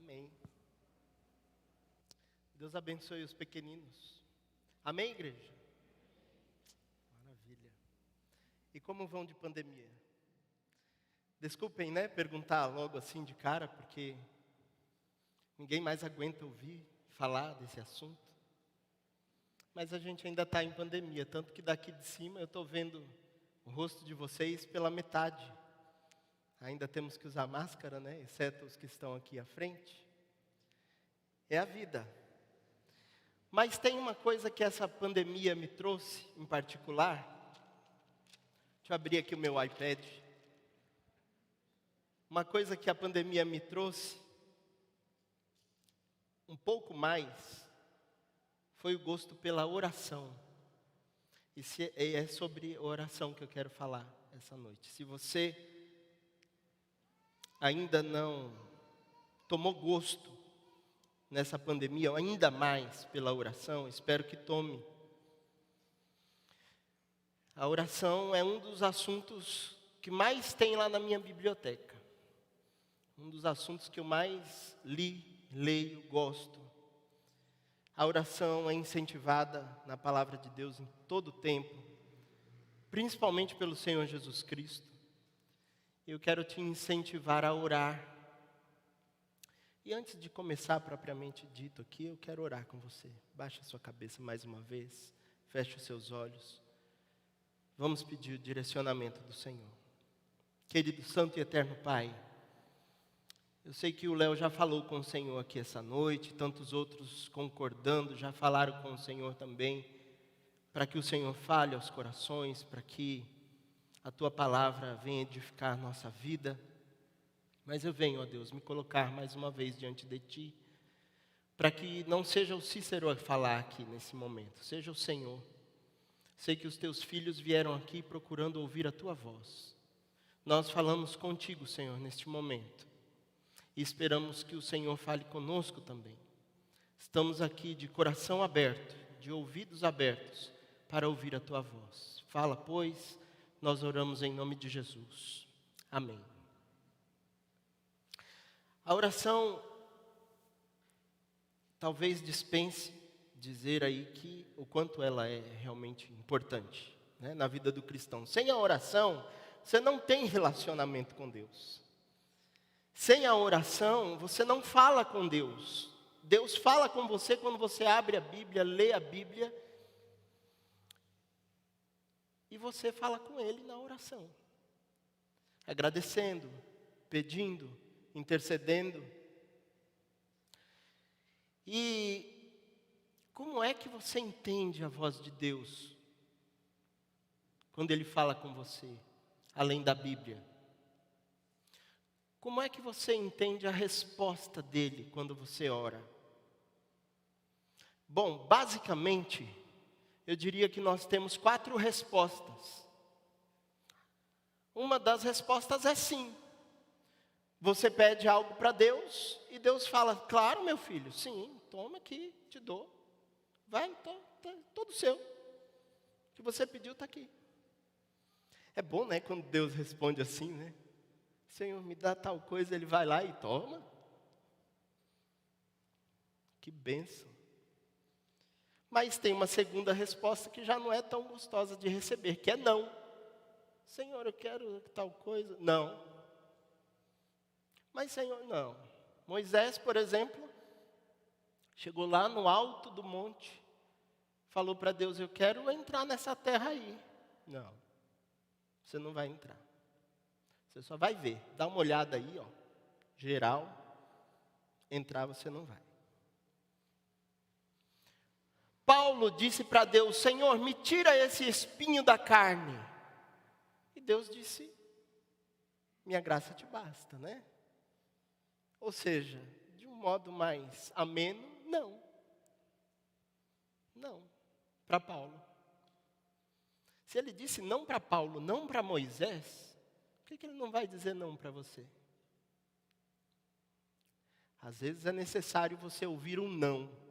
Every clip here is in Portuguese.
Amém. Deus abençoe os pequeninos. Amém, igreja? Maravilha. E como vão de pandemia? Desculpem, perguntar logo assim de cara, porque ninguém mais aguenta ouvir falar desse assunto. Mas a gente ainda está em pandemia, tanto que daqui de cima eu estou vendo o rosto de vocês pela metade. Ainda temos que usar máscara, exceto os que estão aqui à frente. É a vida. Mas tem uma coisa que essa pandemia me trouxe em particular. Deixa eu abrir aqui o meu iPad. Uma coisa que a pandemia me trouxe um pouco mais foi o gosto pela oração. E é sobre oração que eu quero falar essa noite. Se você ainda não tomou gosto nessa pandemia, ainda mais pela oração, espero que tome. A oração é um dos assuntos que mais tem lá na minha biblioteca. Um dos assuntos que eu mais leio, gosto. A oração é incentivada na palavra de Deus em todo o tempo, principalmente pelo Senhor Jesus Cristo. Eu quero te incentivar a orar. E antes de começar propriamente dito aqui, eu quero orar com você. Baixe a sua cabeça mais uma vez, feche os seus olhos. Vamos pedir o direcionamento do Senhor. Querido Santo e Eterno Pai, eu sei que o Léo já falou com o Senhor aqui essa noite, tantos outros concordando, já falaram com o Senhor também, para que o Senhor fale aos corações, para que a Tua palavra venha edificar a nossa vida. Mas eu venho, ó Deus, me colocar mais uma vez diante de Ti, para que não seja o Cícero a falar aqui nesse momento, seja o Senhor. Sei que os Teus filhos vieram aqui procurando ouvir a Tua voz. Nós falamos contigo, Senhor, neste momento. E esperamos que o Senhor fale conosco também. Estamos aqui de coração aberto, de ouvidos abertos, para ouvir a Tua voz. Fala, pois, nós oramos em nome de Jesus. Amém. A oração talvez dispense dizer aí que o quanto ela é realmente importante, na vida do cristão. Sem a oração, você não tem relacionamento com Deus. Sem a oração, você não fala com Deus. Deus fala com você quando você abre a Bíblia, lê a Bíblia, e você fala com Ele na oração, agradecendo, pedindo, intercedendo. E como é que você entende a voz de Deus quando Ele fala com você, além da Bíblia? Como é que você entende a resposta dEle quando você ora? Bom, basicamente, eu diria que nós temos 4 respostas. Uma das respostas é sim. Você pede algo para Deus e Deus fala, claro, meu filho, sim, toma aqui, te dou. Vai, tá todo seu. O que você pediu está aqui. É bom, quando Deus responde assim, Senhor, me dá tal coisa, Ele vai lá e toma. Que bênção. Mas tem uma segunda resposta que já não é tão gostosa de receber, que é não. Senhor, eu quero tal coisa. Não. Mas, Senhor, não. Moisés, por exemplo, chegou lá no alto do monte, falou para Deus, eu quero entrar nessa terra aí. Não, você não vai entrar. Você só vai ver, dá uma olhada aí, geral, entrar você não vai. Paulo disse para Deus, Senhor, me tira esse espinho da carne. E Deus disse, minha graça te basta, Ou seja, de um modo mais ameno, não. Não, para Paulo. Se ele disse não para Paulo, não para Moisés, por que ele não vai dizer não para você? Às vezes é necessário você ouvir um não.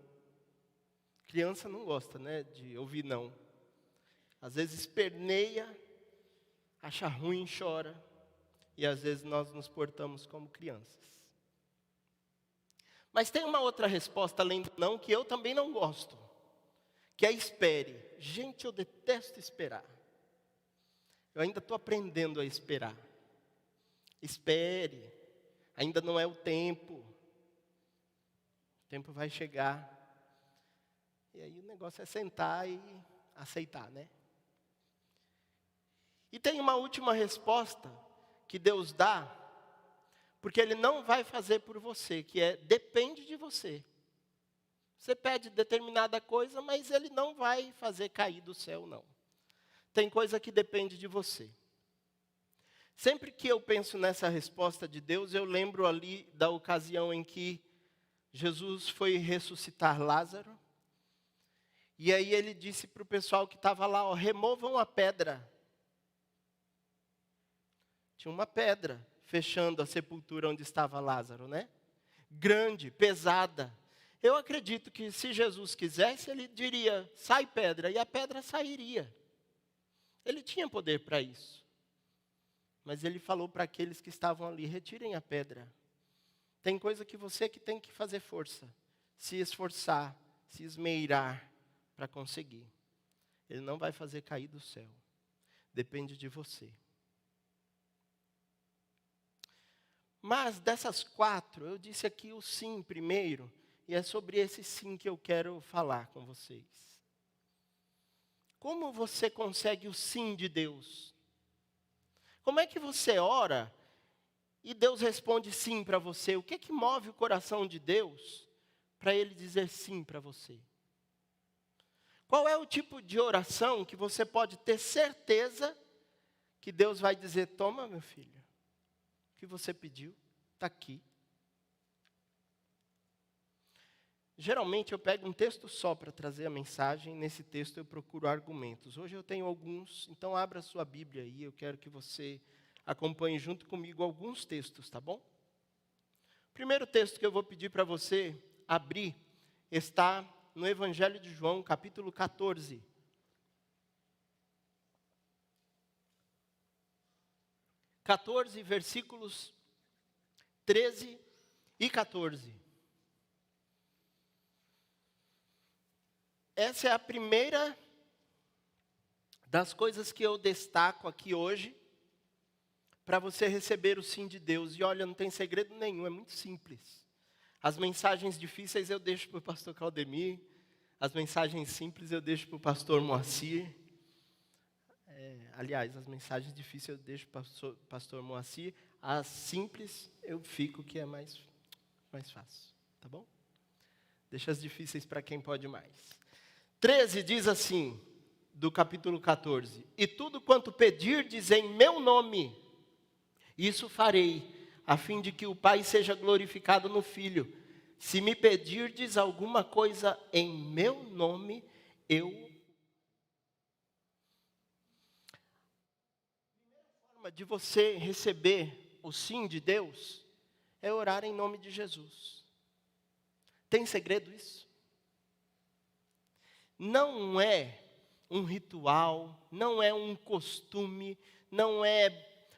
Criança não gosta, de ouvir não. Às vezes esperneia, acha ruim, chora. E às vezes nós nos portamos como crianças. Mas tem uma outra resposta além do não, que eu também não gosto, que é espere. Gente, eu detesto esperar. Eu ainda estou aprendendo a esperar. Espere, ainda não é o tempo. O tempo vai chegar. E aí o negócio é sentar e aceitar, né? E tem uma última resposta que Deus dá, porque Ele não vai fazer por você, que é depende de você. Você pede determinada coisa, mas Ele não vai fazer cair do céu, não. Tem coisa que depende de você. Sempre que eu penso nessa resposta de Deus, eu lembro ali da ocasião em que Jesus foi ressuscitar Lázaro. E aí ele disse para o pessoal que estava lá, ó, removam a pedra. Tinha uma pedra fechando a sepultura onde estava Lázaro, né? Grande, pesada. Eu acredito que se Jesus quisesse, ele diria, sai pedra, e a pedra sairia. Ele tinha poder para isso. Mas ele falou para aqueles que estavam ali, retirem a pedra. Tem coisa que você que tem que fazer força, se esforçar, se esmeirar para conseguir. Ele não vai fazer cair do céu. Depende de você. Mas dessas 4, eu disse aqui o sim primeiro, e é sobre esse sim que eu quero falar com vocês. Como você consegue o sim de Deus? Como é que você ora e Deus responde sim para você? O que é que move o coração de Deus para Ele dizer sim para você? Qual é o tipo de oração que você pode ter certeza que Deus vai dizer, toma meu filho, o que você pediu está aqui. Geralmente eu pego um texto só para trazer a mensagem, nesse texto eu procuro argumentos. Hoje eu tenho alguns, então abra sua Bíblia aí, eu quero que você acompanhe junto comigo alguns textos, tá bom? O primeiro texto que eu vou pedir para você abrir está no Evangelho de João, capítulo 14. Versículos 13 e 14. Essa é a primeira das coisas que eu destaco aqui hoje, para você receber o sim de Deus. E olha, não tem segredo nenhum, é muito simples. As mensagens difíceis eu deixo para o pastor Claudemir, as mensagens simples eu deixo para o pastor Moacir. Aliás, as mensagens difíceis eu deixo para o pastor Moacir, as simples eu fico, que é mais fácil, tá bom? Deixa as difíceis para quem pode mais. 13 diz assim, do capítulo 14, e tudo quanto pedirdes em meu nome, isso farei, a fim de que o Pai seja glorificado no Filho. Se me pedirdes alguma coisa em meu nome, eu... A forma de você receber o sim de Deus é orar em nome de Jesus. Tem segredo isso? Não é um ritual, não é um costume, não é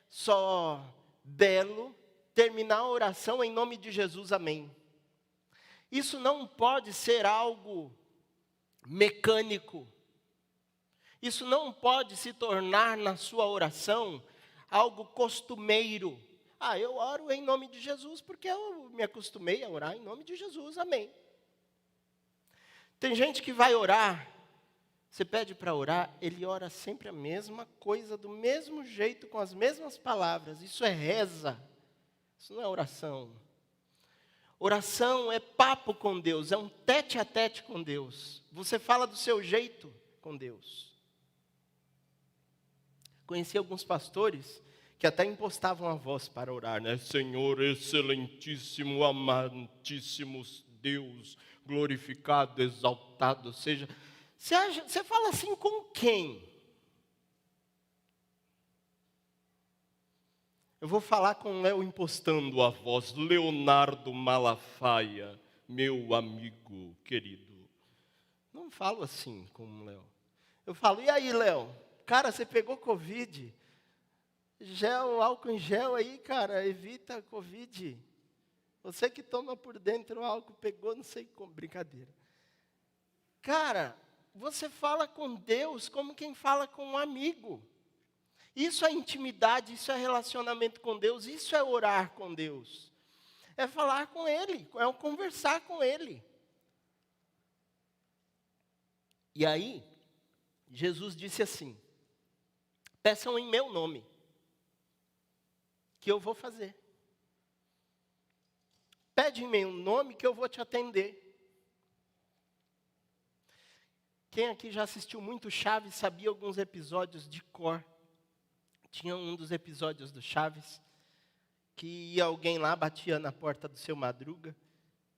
só belo terminar a oração em nome de Jesus, amém. Isso não pode ser algo mecânico. Isso não pode se tornar na sua oração algo costumeiro. Eu oro em nome de Jesus porque eu me acostumei a orar em nome de Jesus, amém. Tem gente que vai orar, você pede para orar, ele ora sempre a mesma coisa, do mesmo jeito, com as mesmas palavras. Isso é reza, isso não é oração. Oração é papo com Deus, é um tete a tete com Deus. Você fala do seu jeito com Deus. Conheci alguns pastores que até impostavam a voz para orar, né? Senhor excelentíssimo, amantíssimo Deus, glorificado, exaltado seja. Você fala assim com quem? Eu vou falar com Léo impostando a voz, Leonardo Malafaia, meu amigo querido. Não falo assim com o Léo. Eu falo, e aí, Léo? Cara, você pegou Covid? Álcool em gel aí, cara, evita a Covid. Você que toma por dentro o álcool, pegou, não sei como, brincadeira. Cara, você fala com Deus como quem fala com um amigo. Isso é intimidade, isso é relacionamento com Deus, isso é orar com Deus. É falar com Ele, é conversar com Ele. E aí, Jesus disse assim: peçam em meu nome, que eu vou fazer. Pede em meu nome que eu vou te atender. Quem aqui já assistiu muito Chaves, sabia alguns episódios de cor. Tinha um dos episódios do Chaves, que ia alguém lá, batia na porta do seu Madruga,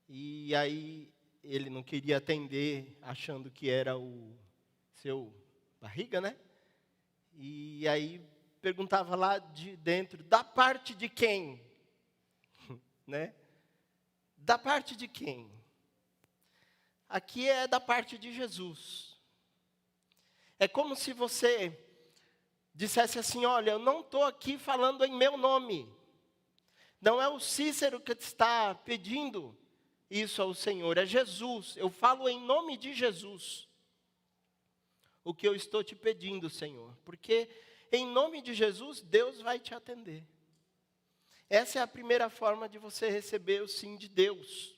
e aí ele não queria atender, achando que era o seu Barriga, né? E aí perguntava lá de dentro, da parte de quem? Né? Da parte de quem? Aqui é da parte de Jesus. É como se você dissesse assim: olha, eu não estou aqui falando em meu nome. Não é o Cícero que está pedindo isso ao Senhor, é Jesus. Eu falo em nome de Jesus o que eu estou te pedindo, Senhor. Porque em nome de Jesus, Deus vai te atender. Essa é a primeira forma de você receber o sim de Deus.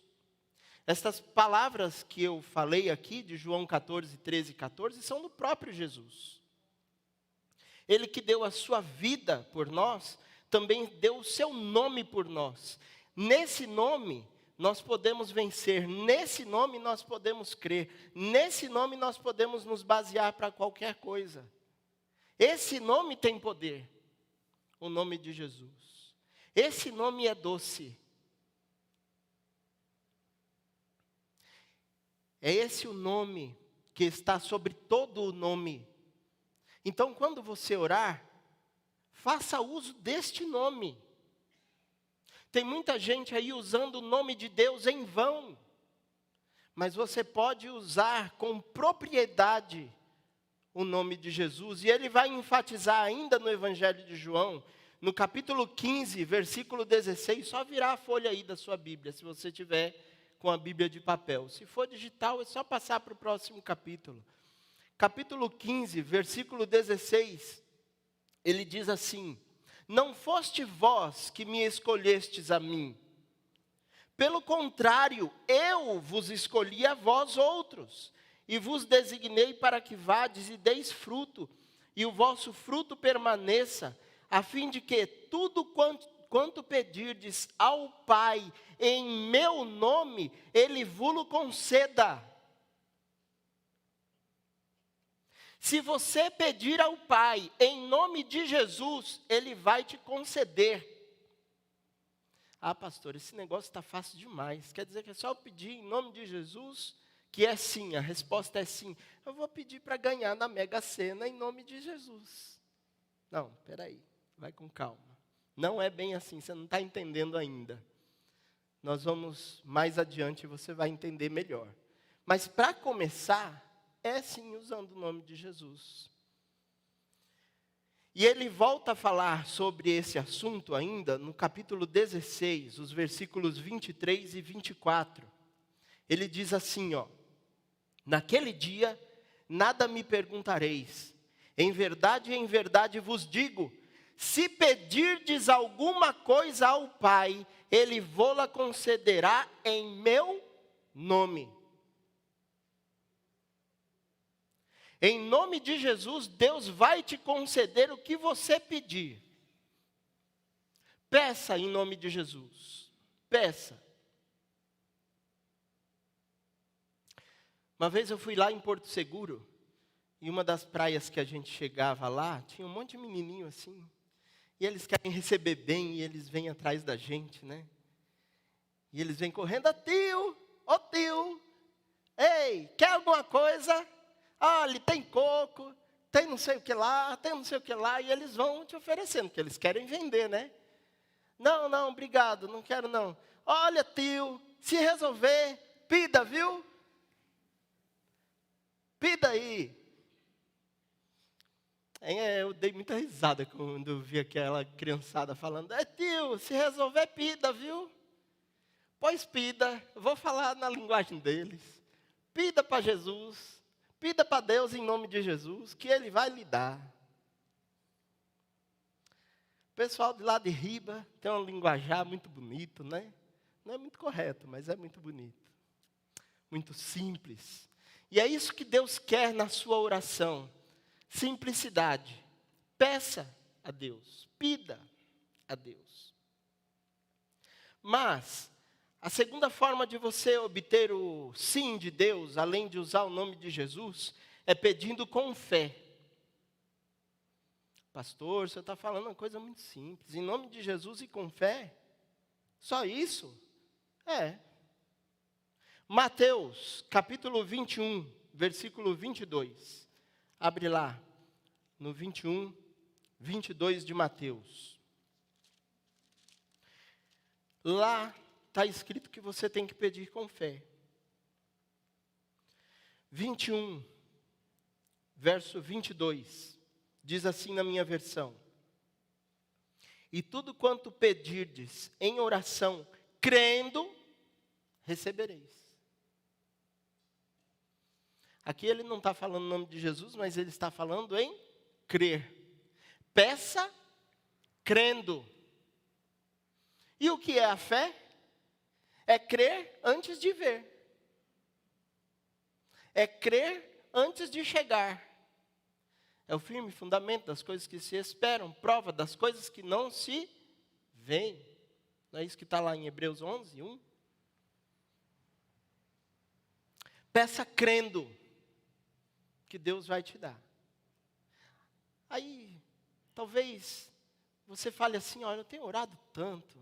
Estas palavras que eu falei aqui, de João 14, 13 e 14, são do próprio Jesus. Ele que deu a sua vida por nós, também deu o seu nome por nós. Nesse nome, nós podemos vencer. Nesse nome, nós podemos crer. Nesse nome, nós podemos nos basear para qualquer coisa. Esse nome tem poder. O nome de Jesus. Esse nome é doce. É esse o nome que está sobre todo o nome. Então, quando você orar, faça uso deste nome. Tem muita gente aí usando o nome de Deus em vão. Mas você pode usar com propriedade o nome de Jesus. E ele vai enfatizar ainda no Evangelho de João, no capítulo 15, versículo 16. Só virar a folha aí da sua Bíblia, se você tiver com a Bíblia de papel. Se for digital, é só passar para o próximo capítulo. Capítulo 15, versículo 16. Ele diz assim: não foste vós que me escolhestes a mim. Pelo contrário, eu vos escolhi a vós outros, e vos designei para que vades e deis fruto, e o vosso fruto permaneça, a fim de que tudo quanto pedirdes ao Pai em meu nome, Ele vos conceda. Se você pedir ao Pai em nome de Jesus, Ele vai te conceder. Ah, pastor, esse negócio está fácil demais. Quer dizer que é só eu pedir em nome de Jesus, que é sim, a resposta é sim. Eu vou pedir para ganhar na Mega Sena em nome de Jesus. Não, peraí, vai com calma. Não é bem assim, você não está entendendo ainda. Nós vamos mais adiante e você vai entender melhor. Mas para começar, é sim usando o nome de Jesus. E ele volta a falar sobre esse assunto ainda no capítulo 16, os versículos 23 e 24. Ele diz assim, ó: naquele dia, nada me perguntareis. Em verdade vos digo, se pedirdes alguma coisa ao Pai, Ele vô-la concederá em meu nome. Em nome de Jesus, Deus vai te conceder o que você pedir. Peça em nome de Jesus. Peça. Uma vez eu fui lá em Porto Seguro, e uma das praias que a gente chegava lá, tinha um monte de menininho assim, e eles querem receber bem, e eles vêm atrás da gente, né? E eles vêm correndo: ô tio, ei, quer alguma coisa? Olha, tem coco, tem não sei o que lá, tem não sei o que lá, e eles vão te oferecendo, porque eles querem vender, né? Não, obrigado, não quero não. Olha, tio, se resolver, pida, viu? Pida aí. Eu dei muita risada quando eu vi aquela criançada falando: tio, se resolver, pida, viu? Pois pida, vou falar na linguagem deles. Pida para Jesus, pida para Deus em nome de Jesus, que Ele vai lhe dar. O pessoal de lá de Riba tem um linguajar muito bonito, né? Não é muito correto, mas é muito bonito. Muito simples. E é isso que Deus quer na sua oração. Simplicidade. Peça a Deus, pida a Deus. Mas a segunda forma de você obter o sim de Deus, além de usar o nome de Jesus, é pedindo com fé. Pastor, você está falando uma coisa muito simples. Em nome de Jesus e com fé? Só isso? É. Mateus, capítulo 21, versículo 22. Abre lá, no 21, 22 de Mateus. Lá está escrito que você tem que pedir com fé. 21, verso 22, diz assim na minha versão: e tudo quanto pedirdes em oração, crendo, recebereis. Aqui ele não está falando o nome de Jesus, mas ele está falando em crer. Peça, crendo. E o que é a fé? É crer antes de ver. É crer antes de chegar. É o firme fundamento das coisas que se esperam, prova das coisas que não se veem. Não é isso que está lá em Hebreus 11, 1? Peça crendo que Deus vai te dar. Aí, talvez você fale assim, olha, eu tenho orado tanto,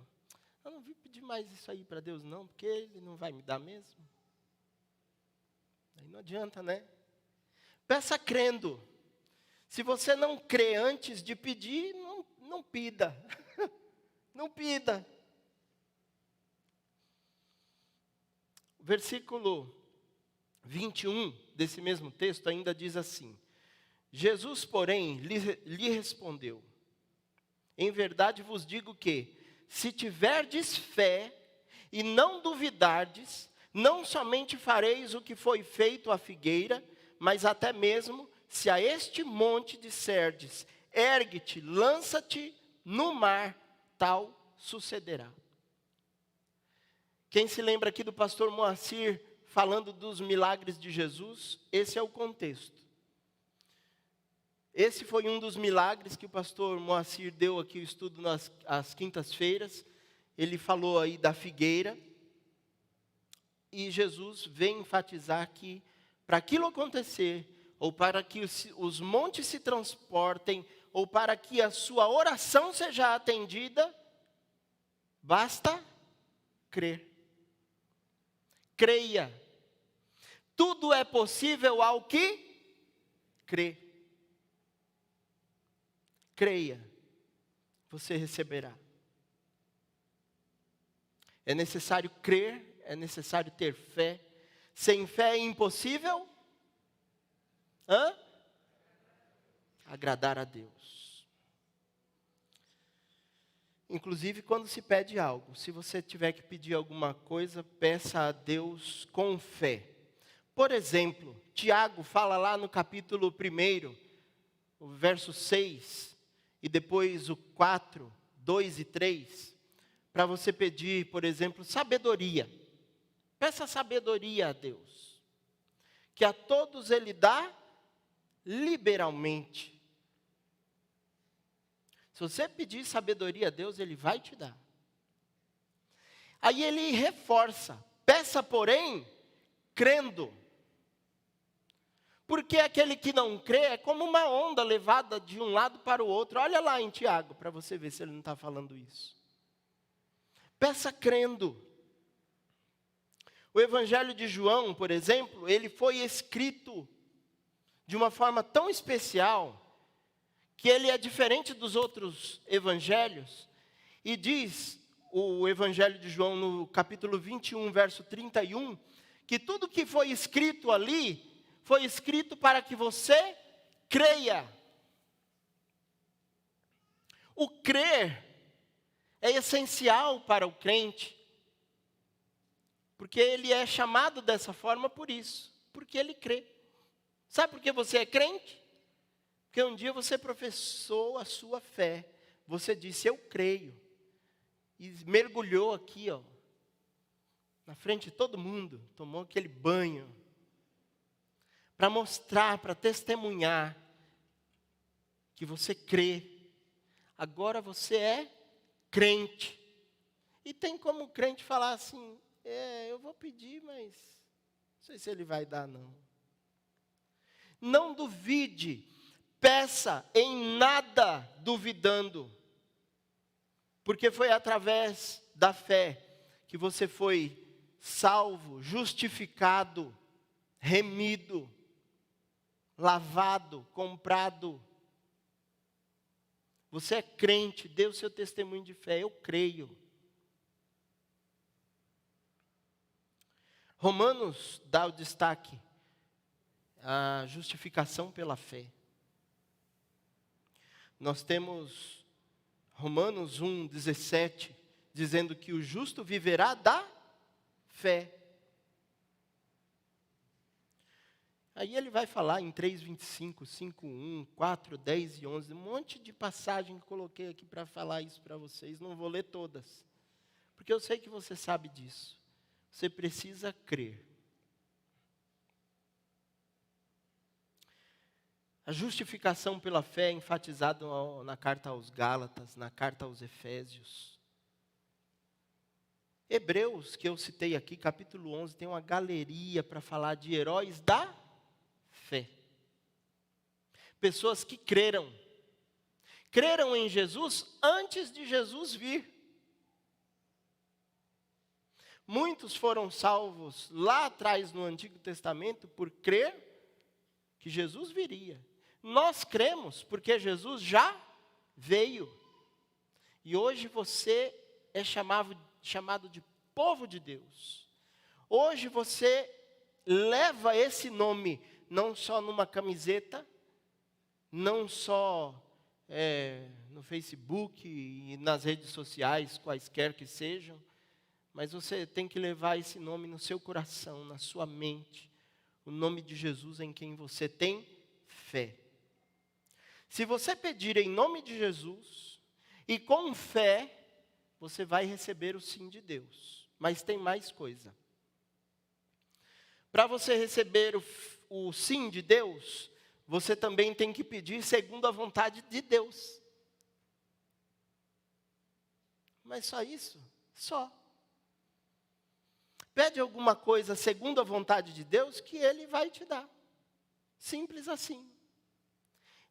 eu não vim pedir mais isso aí para Deus não, porque Ele não vai me dar mesmo. Aí não adianta, né? Peça crendo. Se você não crê antes de pedir, não pida. Não pida. Versículo 21 desse mesmo texto ainda diz assim: Jesus, porém, lhe respondeu: em verdade vos digo que, se tiverdes fé e não duvidardes, não somente fareis o que foi feito à figueira, mas até mesmo, se a este monte disserdes, ergue-te, lança-te no mar, tal sucederá. Quem se lembra aqui do pastor Moacir falando dos milagres de Jesus? Esse é o contexto. Esse foi um dos milagres que o pastor Moacir deu aqui o estudo às quintas-feiras. Ele falou aí da figueira. E Jesus vem enfatizar que para aquilo acontecer, ou para que os montes se transportem, ou para que a sua oração seja atendida, basta crer. Creia. Tudo é possível ao que crê. Creia, você receberá. É necessário crer, é necessário ter fé. Sem fé é impossível agradar a Deus. Inclusive quando se pede algo, se você tiver que pedir alguma coisa, peça a Deus com fé. Por exemplo, Tiago fala lá no capítulo 1, o verso 6, e depois o 4, 2 e 3, para você pedir, por exemplo, sabedoria. Peça sabedoria a Deus, que a todos Ele dá liberalmente. Se você pedir sabedoria a Deus, Ele vai te dar. Aí ele reforça, peça porém, crendo. Porque aquele que não crê é como uma onda levada de um lado para o outro. Olha lá em Tiago, para você ver se ele não está falando isso. Peça crendo. O Evangelho de João, por exemplo, ele foi escrito de uma forma tão especial, que ele é diferente dos outros evangelhos, e diz o Evangelho de João no capítulo 21, verso 31, que tudo que foi escrito ali, foi escrito para que você creia. O crer é essencial para o crente. Porque ele é chamado dessa forma por isso, porque ele crê. Sabe por que você é crente? Porque um dia você professou a sua fé. Você disse, eu creio. E mergulhou aqui, ó, na frente de todo mundo. Tomou aquele banho. Para mostrar, para testemunhar que você crê. Agora você é crente. E tem como o crente falar assim, eu vou pedir, mas não sei se ele vai dar não. Não duvide, peça em nada duvidando. Porque foi através da fé que você foi salvo, justificado, remido, lavado, comprado. Você é crente, dê o seu testemunho de fé, eu creio. Romanos dá o destaque à justificação pela fé. Nós temos Romanos 1:17, dizendo que o justo viverá da fé. Aí ele vai falar em 3:25, 5:1, 4, 10 e 11, um monte de passagem que coloquei aqui para falar isso para vocês. Não vou ler todas, porque eu sei que você sabe disso. Você precisa crer. A justificação pela fé é enfatizada na carta aos Gálatas, na carta aos Efésios. Hebreus, que eu citei aqui, capítulo 11, tem uma galeria para falar de heróis da fé. Pessoas que creram. Creram em Jesus antes de Jesus vir. Muitos foram salvos lá atrás no Antigo Testamento por crer que Jesus viria. Nós cremos porque Jesus já veio. E hoje você é chamado de povo de Deus. Hoje você leva esse nome não só numa camiseta, não só no Facebook e nas redes sociais, quaisquer que sejam, mas você tem que levar esse nome no seu coração, na sua mente, o nome de Jesus em quem você tem fé. Se você pedir em nome de Jesus, e com fé, você vai receber o sim de Deus. Mas tem mais coisa. Para você receber o sim de Deus, você também tem que pedir segundo a vontade de Deus. Mas só isso? Só. Pede alguma coisa segundo a vontade de Deus que Ele vai te dar. Simples assim.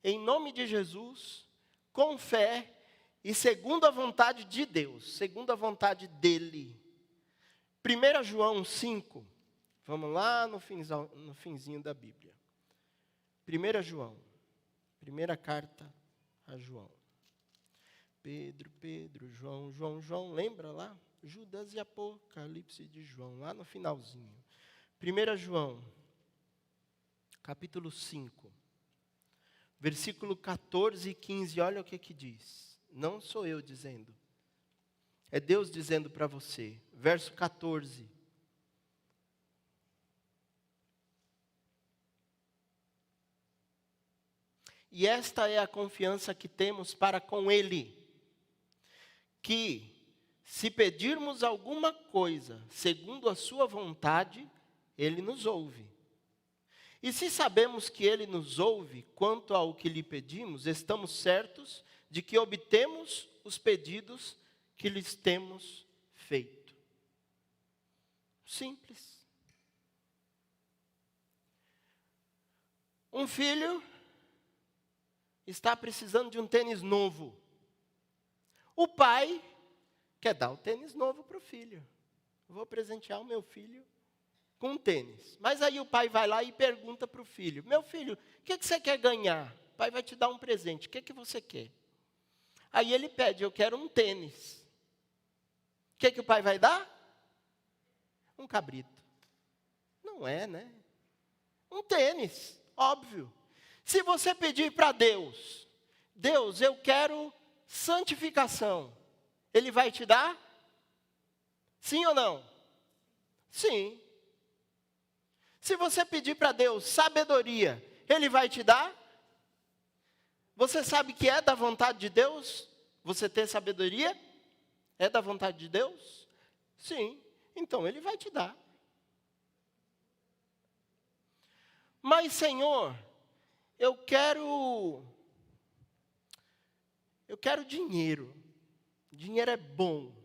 Em nome de Jesus, com fé e segundo a vontade de Deus, segundo a vontade dEle. 1 João 5, vamos lá no finzinho da Bíblia. 1 João, primeira carta a João. Pedro, João, lembra lá? Judas e Apocalipse de João, lá no finalzinho. 1 João, capítulo 5, versículo 14 e 15, olha o que diz. Não sou eu dizendo, é Deus dizendo para você. Verso 14. E esta é a confiança que temos para com Ele, que se pedirmos alguma coisa segundo a sua vontade, Ele nos ouve. E se sabemos que Ele nos ouve quanto ao que lhe pedimos, estamos certos de que obtemos os pedidos que lhes temos feito. Simples. Um filho está precisando de um tênis novo. O pai quer dar o tênis novo para o filho. Vou presentear o meu filho com um tênis. Mas aí o pai vai lá e pergunta para o filho: meu filho, o que você quer ganhar? O pai vai te dar um presente, o que você quer? Aí ele pede: eu quero um tênis. O que o pai vai dar? Um cabrito. Não é, né? Um tênis, óbvio. Se você pedir para Deus, Deus, eu quero santificação, Ele vai te dar? Sim ou não? Sim. Se você pedir para Deus sabedoria, Ele vai te dar? Você sabe que é da vontade de Deus você ter sabedoria? É da vontade de Deus? Sim. Então Ele vai te dar. Mas, Senhor, eu quero dinheiro. Dinheiro é bom.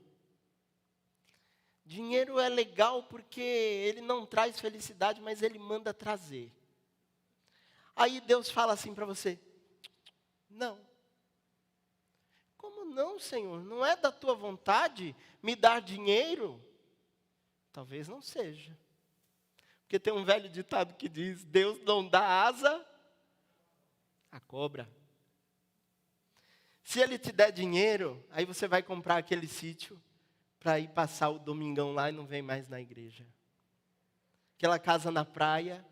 Dinheiro é legal porque ele não traz felicidade, mas ele manda trazer. Aí Deus fala assim para você: não. Como não, Senhor? Não é da tua vontade me dar dinheiro? Talvez não seja. Porque tem um velho ditado que diz: Deus não dá asa à cobra. Se Ele te der dinheiro, aí você vai comprar aquele sítio para ir passar o domingão lá e não vem mais na igreja. Aquela casa na praia,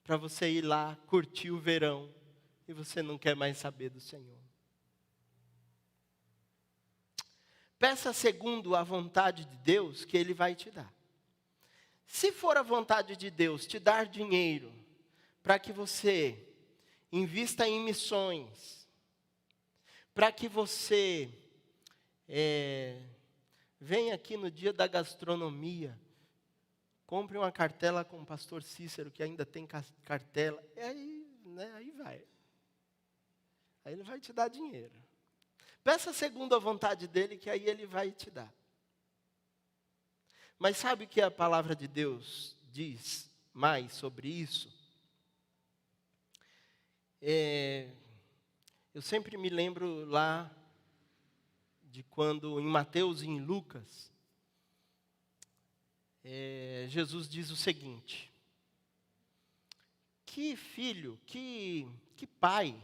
para você ir lá curtir o verão, e você não quer mais saber do Senhor. Peça segundo a vontade de Deus, que Ele vai te dar. Se for a vontade de Deus te dar dinheiro, para que você invista em missões, para que você venha aqui no dia da gastronomia, compre uma cartela com o pastor Cícero, que ainda tem cartela, e aí, aí vai. Aí Ele vai te dar dinheiro. Peça segundo a vontade dEle, que aí Ele vai te dar. Mas sabe o que a palavra de Deus diz mais sobre isso? Eu sempre me lembro lá de quando em Mateus e em Lucas, Jesus diz o seguinte: que filho, que pai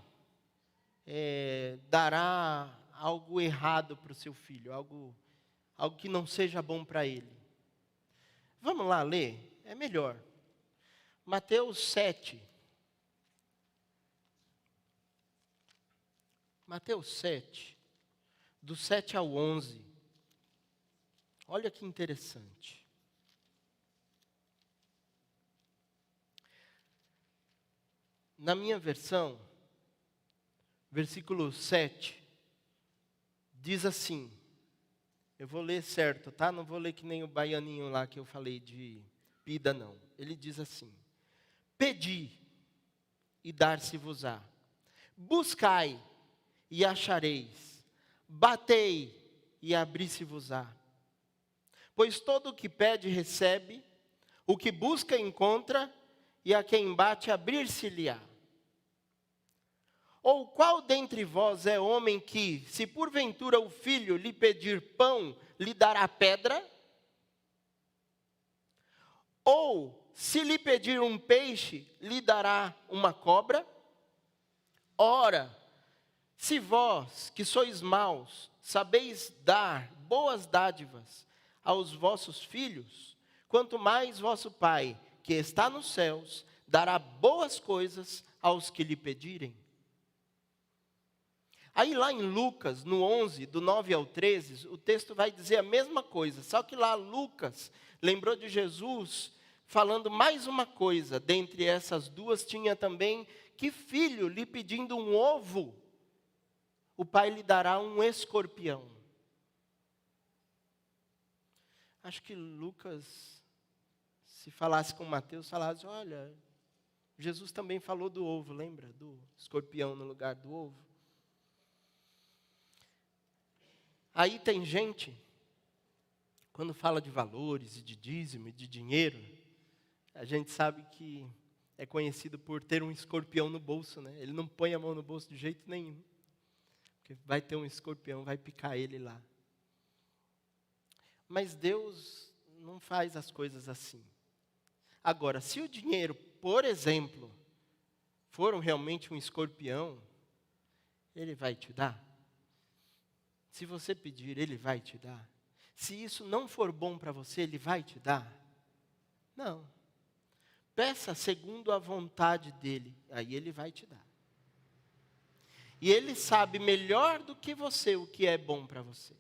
dará algo errado para o seu filho, algo que não seja bom para ele? Vamos lá ler? É melhor. Mateus 7. Mateus 7, do 7 ao 11. Olha que interessante. Na minha versão, versículo 7, diz assim, eu vou ler certo, tá? Não vou ler que nem o baianinho lá que eu falei de pida, não. Ele diz assim: pedi e dar-se-vos-á. Buscai e achareis. Batei e abri-se-vos-á. Pois todo o que pede recebe, o que busca encontra, e a quem bate abrir-se-lhe-á. Ou qual dentre vós é homem que, se porventura o filho lhe pedir pão, lhe dará pedra? Ou, se lhe pedir um peixe, lhe dará uma cobra? Ora, se vós, que sois maus, sabeis dar boas dádivas aos vossos filhos, quanto mais vosso Pai, que está nos céus, dará boas coisas aos que lhe pedirem. Aí lá em Lucas, no 11, do 9 ao 13, o texto vai dizer a mesma coisa. Só que lá Lucas lembrou de Jesus falando mais uma coisa. Dentre essas duas tinha também que filho lhe pedindo um ovo, o pai lhe dará um escorpião. Acho que Lucas, se falasse com Mateus, falasse: olha, Jesus também falou do ovo, lembra? Do escorpião no lugar do ovo. Aí tem gente, quando fala de valores e de dízimo e de dinheiro, a gente sabe que é conhecido por ter um escorpião no bolso, né? Ele não põe a mão no bolso de jeito nenhum, porque vai ter um escorpião, vai picar ele lá. Mas Deus não faz as coisas assim. Agora, se o dinheiro, por exemplo, for realmente um escorpião, Ele vai te dar. Se você pedir, Ele vai te dar. Se isso não for bom para você, Ele vai te dar? Não. Peça segundo a vontade dEle, aí Ele vai te dar. E Ele sabe melhor do que você o que é bom para você.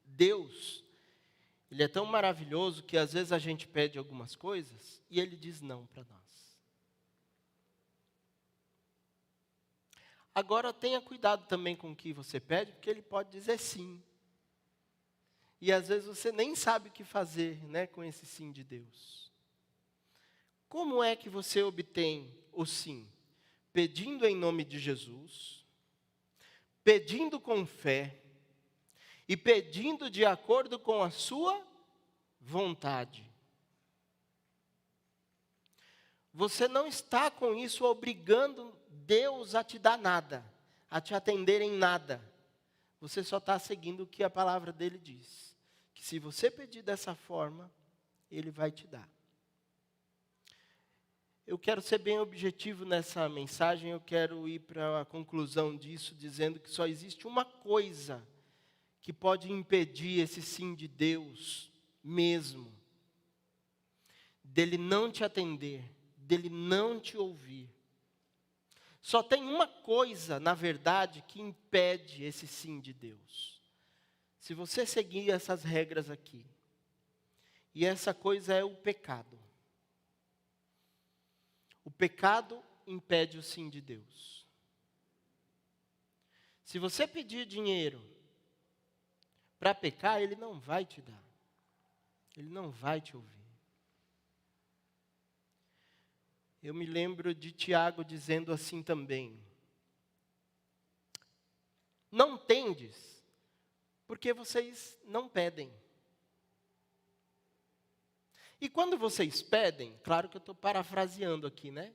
Deus, Ele é tão maravilhoso que às vezes a gente pede algumas coisas e Ele diz não para nós. Agora tenha cuidado também com o que você pede, porque Ele pode dizer sim. E às vezes você nem sabe o que fazer, né, com esse sim de Deus. Como é que você obtém o sim? Pedindo em nome de Jesus, pedindo com fé e pedindo de acordo com a sua vontade. Você não está com isso obrigando Deus a te dar nada, a te atender em nada. Você só está seguindo o que a palavra dele diz. Que se você pedir dessa forma, Ele vai te dar. Eu quero ser bem objetivo nessa mensagem, eu quero ir para a conclusão disso, dizendo que só existe uma coisa que pode impedir esse sim de Deus mesmo, dele não te atender, dele não te ouvir. Só tem uma coisa, na verdade, que impede esse sim de Deus. Se você seguir essas regras aqui, e essa coisa é o pecado. O pecado impede o sim de Deus. Se você pedir dinheiro para pecar, Ele não vai te dar. Ele não vai te ouvir. Eu me lembro de Tiago dizendo assim também: não tendes, porque vocês não pedem. E quando vocês pedem, claro que eu estou parafraseando aqui, né?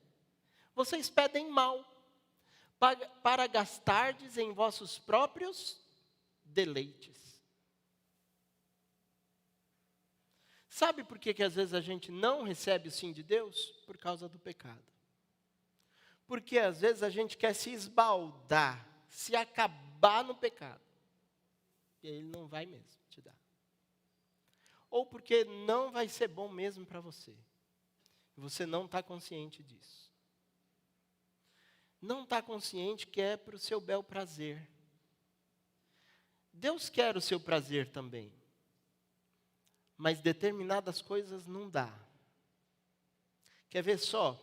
Vocês pedem mal, para gastardes em vossos próprios deleites. Sabe por que às vezes a gente não recebe o sim de Deus? Por causa do pecado. Porque às vezes a gente quer se esbaldar, se acabar no pecado. E aí Ele não vai mesmo te dar. Ou porque não vai ser bom mesmo para você. E você não está consciente disso. Não está consciente que é para o seu bel prazer. Deus quer o seu prazer também. Mas determinadas coisas não dá. Quer ver só?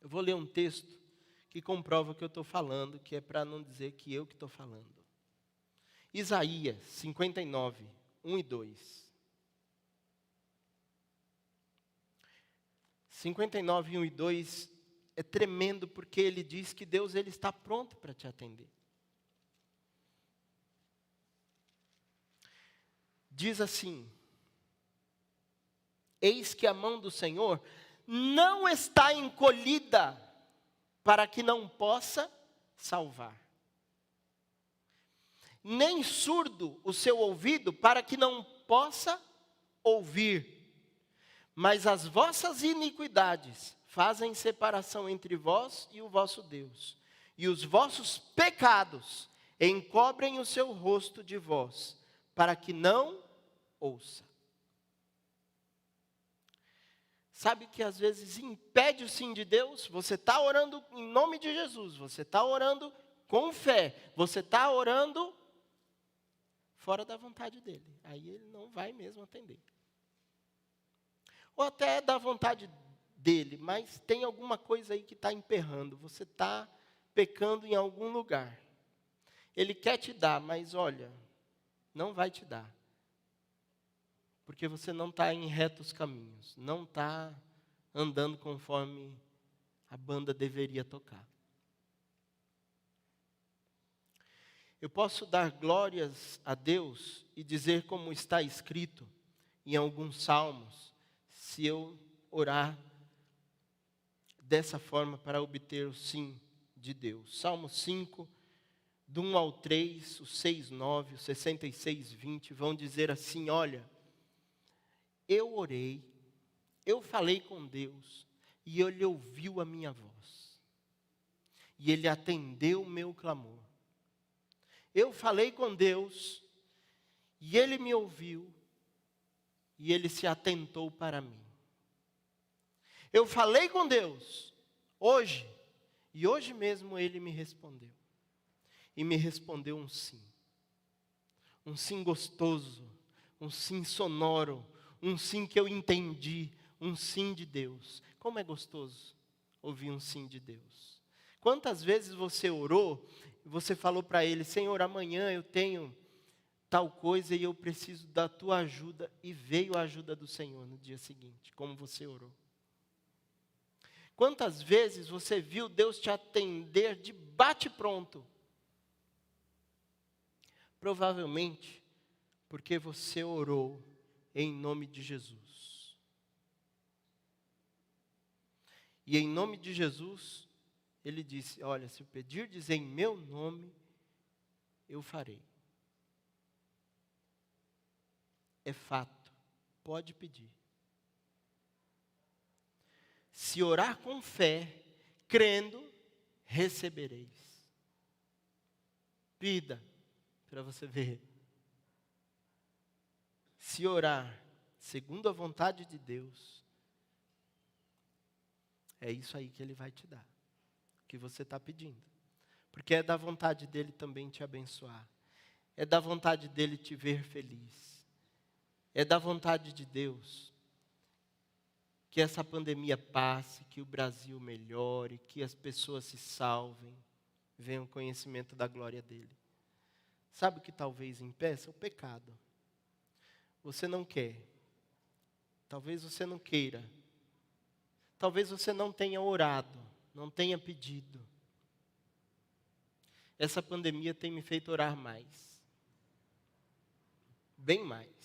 Eu vou ler um texto que comprova o que eu estou falando, que é para não dizer que eu que estou falando. Isaías 59, 1 e 2. 59, 1 e 2 é tremendo porque ele diz que Deus ele está pronto para te atender. Diz assim: eis que a mão do Senhor não está encolhida para que não possa salvar, nem surdo o seu ouvido para que não possa ouvir. Mas as vossas iniquidades fazem separação entre vós e o vosso Deus, e os vossos pecados encobrem o seu rosto de vós, para que não ouça. Sabe que às vezes impede o sim de Deus? Você está orando em nome de Jesus, você está orando com fé, você está orando fora da vontade dEle. Aí Ele não vai mesmo atender. Ou até é da vontade dEle, mas tem alguma coisa aí que está emperrando, você está pecando em algum lugar. Ele quer te dar, mas olha, não vai te dar. Porque você não está em retos caminhos, não está andando conforme a banda deveria tocar. Eu posso dar glórias a Deus e dizer como está escrito em alguns salmos, se eu orar dessa forma para obter o sim de Deus. Salmo 5, do 1 ao 3, o 6, 9, o 66, 20, vão dizer assim: olha, eu orei, eu falei com Deus, e Ele ouviu a minha voz, e Ele atendeu o meu clamor. Eu falei com Deus, e Ele me ouviu, e Ele se atentou para mim. Eu falei com Deus, hoje, e hoje mesmo Ele me respondeu. E me respondeu um sim gostoso, um sim sonoro, um sim que eu entendi, um sim de Deus. Como é gostoso ouvir um sim de Deus. Quantas vezes você orou, você falou para Ele, Senhor, amanhã eu tenho tal coisa e eu preciso da tua ajuda, e veio a ajuda do Senhor no dia seguinte, como você orou. Quantas vezes você viu Deus te atender de bate-pronto? Provavelmente porque você orou em nome de Jesus. E em nome de Jesus, Ele disse, olha, se pedirdes em meu nome, eu farei. É fato, pode pedir. Se orar com fé, crendo, recebereis. Pida, para você ver. Se orar segundo a vontade de Deus, é isso aí que Ele vai te dar, que você está pedindo. Porque é da vontade dEle também te abençoar. É da vontade dEle te ver feliz. É da vontade de Deus que essa pandemia passe, que o Brasil melhore, que as pessoas se salvem, venham ao conhecimento da glória dEle. Sabe o que talvez impeça? O pecado. Você não quer. Talvez você não queira. Talvez você não tenha orado, não tenha pedido. Essa pandemia tem me feito orar mais. Bem mais.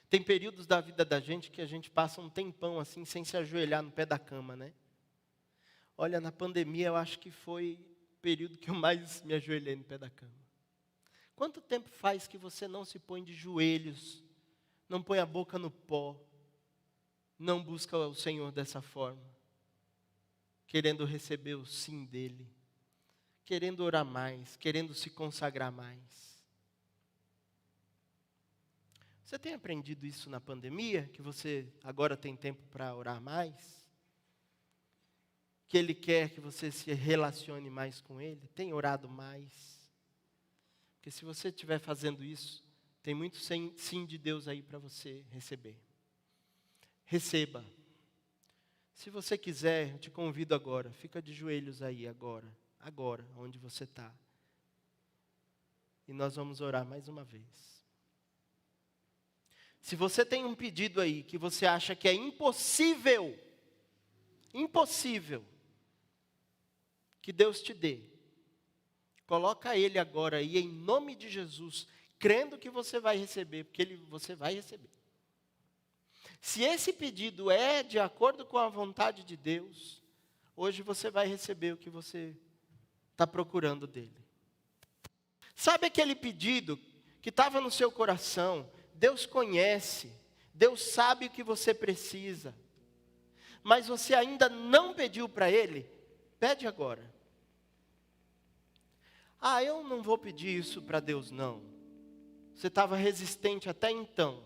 Tem períodos da vida da gente que a gente passa um tempão assim, sem se ajoelhar no pé da cama, né? Olha, na pandemia eu acho que foi o período que eu mais me ajoelhei no pé da cama. Quanto tempo faz que você não se põe de joelhos, não põe a boca no pó, não busca o Senhor dessa forma, querendo receber o sim dEle, querendo orar mais, querendo se consagrar mais? Você tem aprendido isso na pandemia? Que você agora tem tempo para orar mais? Que Ele quer que você se relacione mais com Ele? Tem orado mais? Porque se você estiver fazendo isso, tem muito sim de Deus aí para você receber. Receba. Se você quiser, eu te convido agora. Fica de joelhos aí agora. Agora, onde você está. E nós vamos orar mais uma vez. Se você tem um pedido aí que você acha que é impossível que Deus te dê, coloca ele agora aí em nome de Jesus, crendo que você vai receber, porque você vai receber. Se esse pedido é de acordo com a vontade de Deus, hoje você vai receber o que você está procurando dele. Sabe aquele pedido que estava no seu coração? Deus conhece, Deus sabe o que você precisa, mas você ainda não pediu para Ele? Pede agora. Ah, eu não vou pedir isso para Deus não. Você estava resistente até então.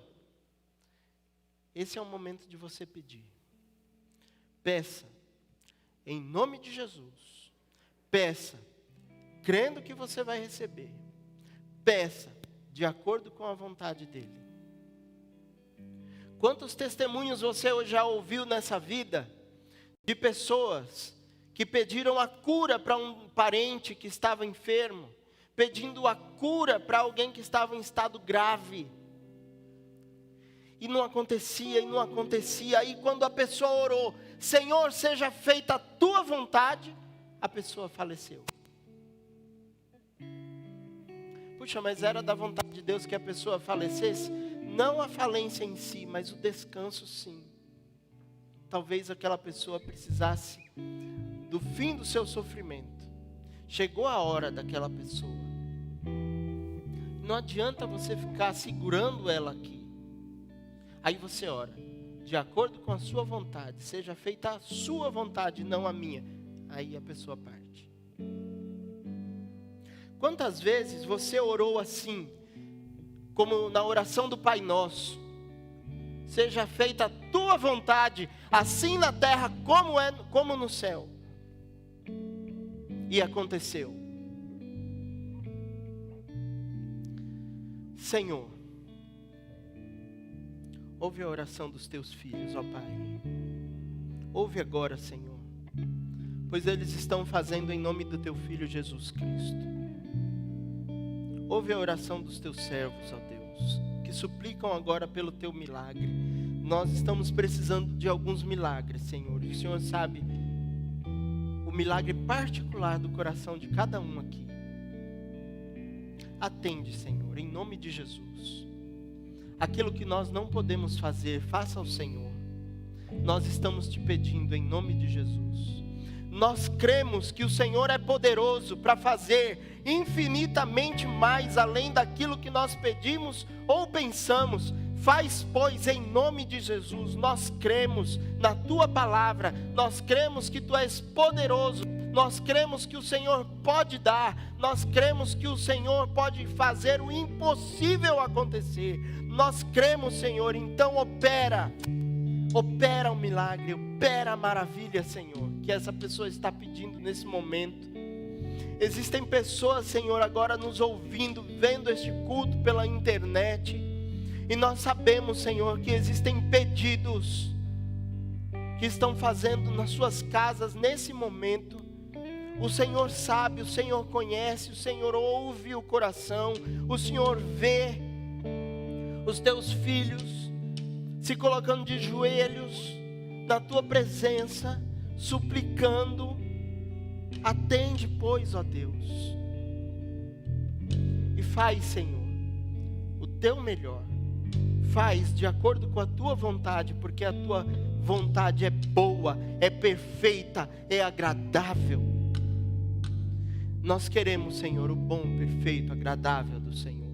Esse é o momento de você pedir. Peça, em nome de Jesus. Peça, crendo que você vai receber. Peça, de acordo com a vontade dEle. Quantos testemunhos você já ouviu nessa vida de pessoas que pediram a cura para um parente que estava enfermo, pedindo a cura para alguém que estava em estado grave, e não acontecia, aí quando a pessoa orou, Senhor, seja feita a tua vontade, a pessoa faleceu. Puxa, mas era da vontade de Deus que a pessoa falecesse? Não a falência em si, mas o descanso sim. Talvez aquela pessoa precisasse do fim do seu sofrimento. Chegou a hora daquela pessoa. Não adianta você ficar segurando ela aqui. Aí você ora, de acordo com a sua vontade, seja feita a sua vontade, não a minha. Aí a pessoa parte. Quantas vezes você orou assim, como na oração do Pai Nosso? Seja feita a tua vontade, assim na terra como no céu. E aconteceu. Senhor, Ouve a oração dos teus filhos, ó Pai. Ouve agora, Senhor, pois eles estão fazendo em nome do teu Filho Jesus Cristo. Ouve a oração dos teus servos, ó Deus, que suplicam agora pelo teu milagre. Nós estamos precisando de alguns milagres, Senhor, e o Senhor sabe o milagre particular do coração de cada um aqui. Atende, Senhor, em nome de Jesus. Aquilo que nós não podemos fazer, faça ao Senhor. Nós estamos te pedindo em nome de Jesus. Nós cremos que o Senhor é poderoso para fazer infinitamente mais além daquilo que nós pedimos ou pensamos. Faz, pois, em nome de Jesus. Nós cremos na tua palavra, nós cremos que tu és poderoso, nós cremos que o Senhor pode dar, nós cremos que o Senhor pode fazer o impossível acontecer. Nós cremos, Senhor, então opera o milagre, opera a maravilha, Senhor, que essa pessoa está pedindo nesse momento. Existem pessoas, Senhor, agora nos ouvindo, vendo este culto pela internet, e nós sabemos, Senhor, que existem pedidos que estão fazendo nas suas casas nesse momento. O Senhor sabe, o Senhor conhece, o Senhor ouve o coração, o Senhor vê os teus filhos se colocando de joelhos na tua presença, suplicando. Atende, pois, ó Deus, e faz, Senhor, o teu melhor. Faz de acordo com a tua vontade, porque a tua vontade é boa, é perfeita, é agradável. Nós queremos, Senhor, o bom, perfeito, agradável do Senhor.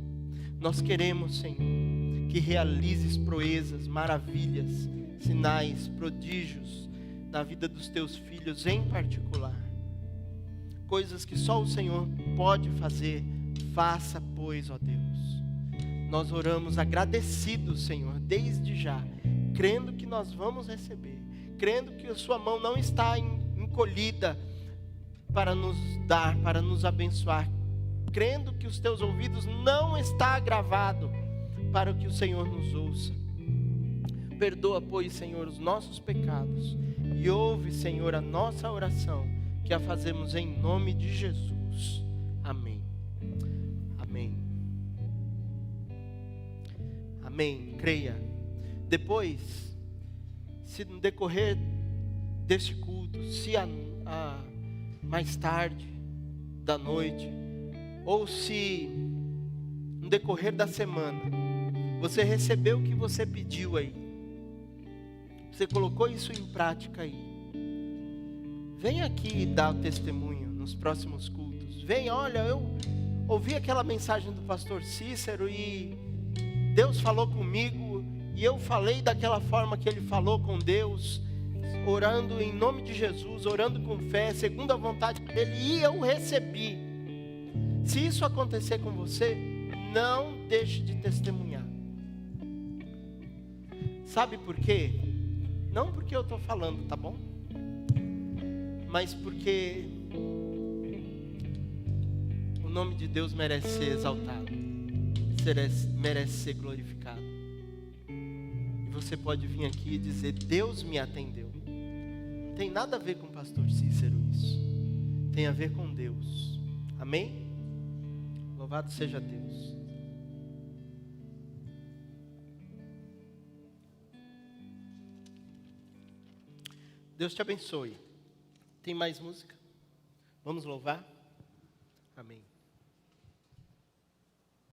Nós queremos, Senhor, que realizes proezas, maravilhas, sinais, prodígios na vida dos teus filhos em particular. Coisas que só o Senhor pode fazer. Faça, pois, ó Deus. Nós oramos agradecidos, Senhor, desde já, crendo que nós vamos receber, crendo que a sua mão não está encolhida para nos dar, para nos abençoar, crendo que os teus ouvidos não está agravado para que o Senhor nos ouça. Perdoa, pois, Senhor, os nossos pecados e ouve, Senhor, a nossa oração, que a fazemos em nome de Jesus. Amém. Amém. Amém. Creia. Depois, se no decorrer deste culto, se mais tarde da noite, ou se no decorrer da semana, você recebeu o que você pediu aí, você colocou isso em prática aí, vem aqui dar o testemunho nos próximos cultos. Vem, olha, eu ouvi aquela mensagem do pastor Cícero e Deus falou comigo, e eu falei daquela forma que ele falou com Deus, orando em nome de Jesus, orando com fé, segundo a vontade dele, e eu recebi. Se isso acontecer com você, não deixe de testemunhar. Sabe por quê? Não porque eu estou falando, tá bom? Mas porque o nome de Deus merece ser exaltado, merece ser glorificado. E você pode vir aqui e dizer: Deus me atendeu. Não tem nada a ver com o pastor Cícero isso. Tem a ver com Deus. Amém? Louvado seja Deus. Deus te abençoe. Tem mais música? Vamos louvar? Amém.